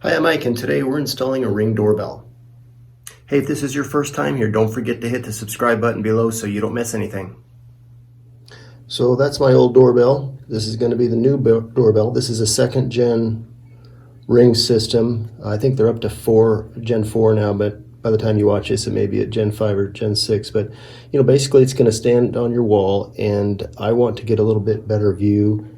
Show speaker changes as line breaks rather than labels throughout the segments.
Hi, I'm Mike, and today we're installing a Ring doorbell. Hey, if this is your first time here, don't forget to hit the subscribe button below so you don't miss anything. So that's my old doorbell. This is going to be the new doorbell. This is a second gen Ring system. I think they're up to Gen 4 now, but by the time you watch this, it may be at Gen 5 or Gen 6. But, basically it's going to stand on your wall, and I want to get a little bit better view.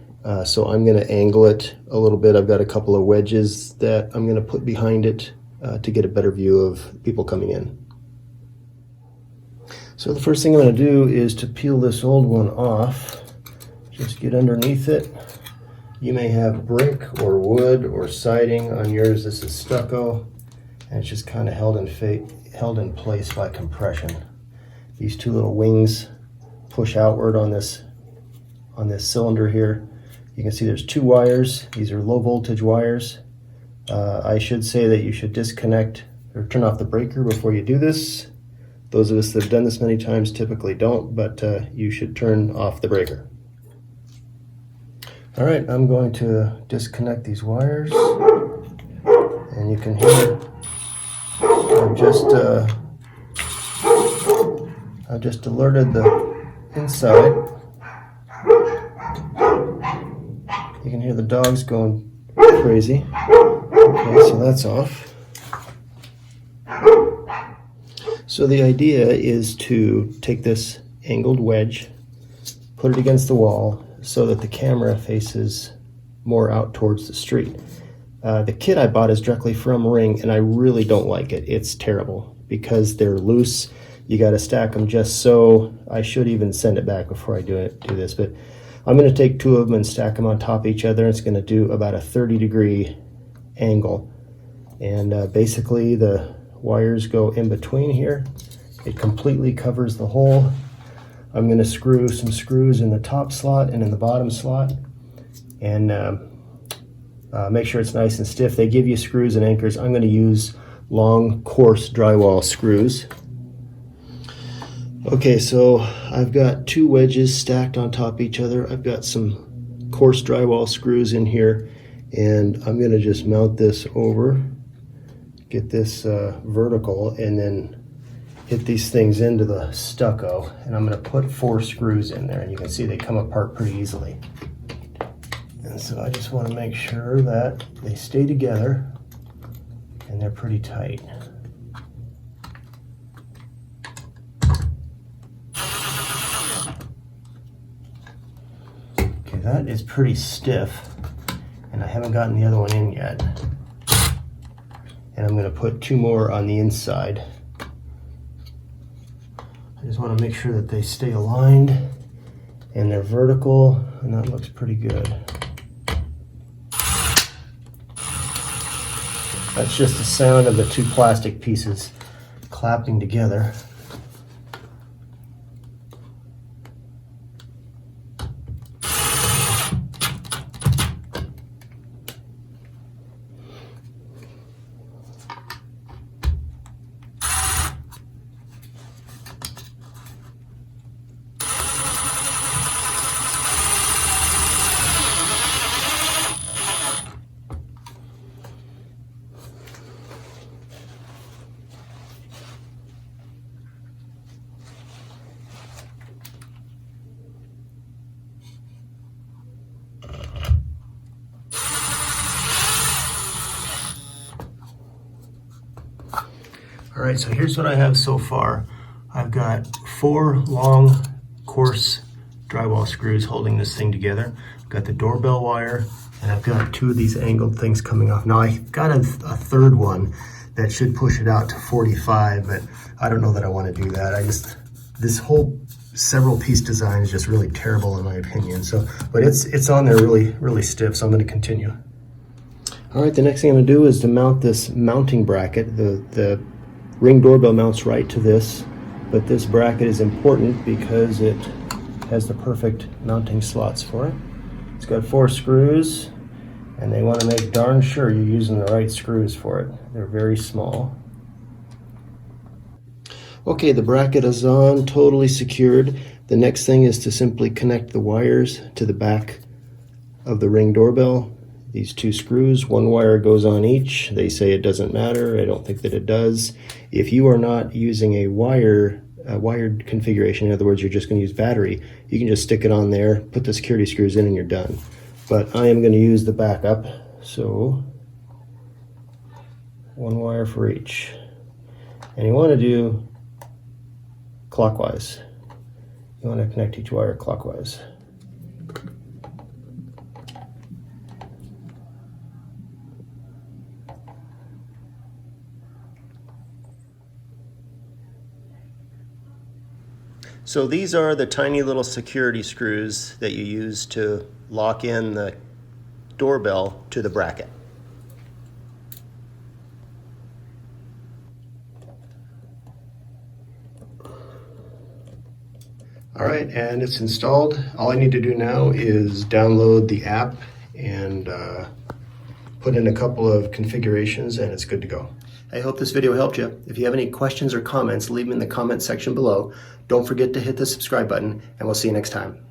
So I'm going to angle it a little bit. I've got a couple of wedges that I'm going to put behind it to get a better view of people coming in. So the first thing I'm going to do is to peel this old one off. Just get underneath it. You may have brick or wood or siding on yours. This is stucco, and it's just kind of held in place by compression. These two little wings push outward on this cylinder here. You can see there's two wires. These are low voltage wires. I should say that you should disconnect or turn off the breaker before you do this. Those of us that have done this many times typically don't, but you should turn off the breaker. All right, I'm going to disconnect these wires, and you can hear I've just alerted the inside. You can hear the dogs going crazy. Okay, so that's off. So the idea is to take this angled wedge, put it against the wall so that the camera faces more out towards the street. The kit I bought is directly from Ring, and I really don't like it. It's terrible because they're loose. You got to stack them just so. I should even send it back before I do this, but I'm going to take two of them and stack them on top of each other. It's going to do about a 30-degree angle. And basically the wires go in between here. It completely covers the hole. I'm going to screw some screws in the top slot and in the bottom slot, and make sure it's nice and stiff. They give you screws and anchors. I'm going to use long, coarse drywall screws. Okay, so I've got two wedges stacked on top of each other. I've got some coarse drywall screws in here, and I'm going to just mount this over, get this vertical, and then hit these things into the stucco. And I'm going to put 4 screws in there, and you can see they come apart pretty easily. And so I just want to make sure that they stay together and they're pretty tight. That is pretty stiff, and I haven't gotten the other one in yet. And I'm going to put 2 more on the inside. I just want to make sure that they stay aligned and they're vertical, and that looks pretty good. That's just the sound of the 2 plastic pieces clapping together. All right, so here's what I have so far. I've got 4 long, coarse drywall screws holding this thing together. I've got the doorbell wire, and I've got 2 of these angled things coming off. Now I've got a third one that should push it out to 45, but I don't know that I want to do that. This whole several piece design is just really terrible in my opinion. So, but it's on there really, really stiff, so I'm going to continue. All right, the next thing I'm going to do is to mount this mounting bracket. The Ring doorbell mounts right to this, but this bracket is important because it has the perfect mounting slots for it. It's got 4 screws, and they want to make darn sure you're using the right screws for it. They're very small. Okay, the bracket is on, totally secured. The next thing is to simply connect the wires to the back of the Ring doorbell. these two screws. One wire goes on each. They say it doesn't matter. I don't think that it does. If you are not using a wired configuration, in other words, you're just going to use battery, you can just stick it on there, put the security screws in, and you're done. But I am going to use the backup, so one wire for each. And you want to do clockwise. You want to connect each wire clockwise. So these are the tiny little security screws that you use to lock in the doorbell to the bracket. All right, and it's installed. All I need to do now is download the app and put in a couple of configurations, and it's good to go. I hope this video helped you. If you have any questions or comments, leave them in the comment section below. Don't forget to hit the subscribe button, and we'll see you next time.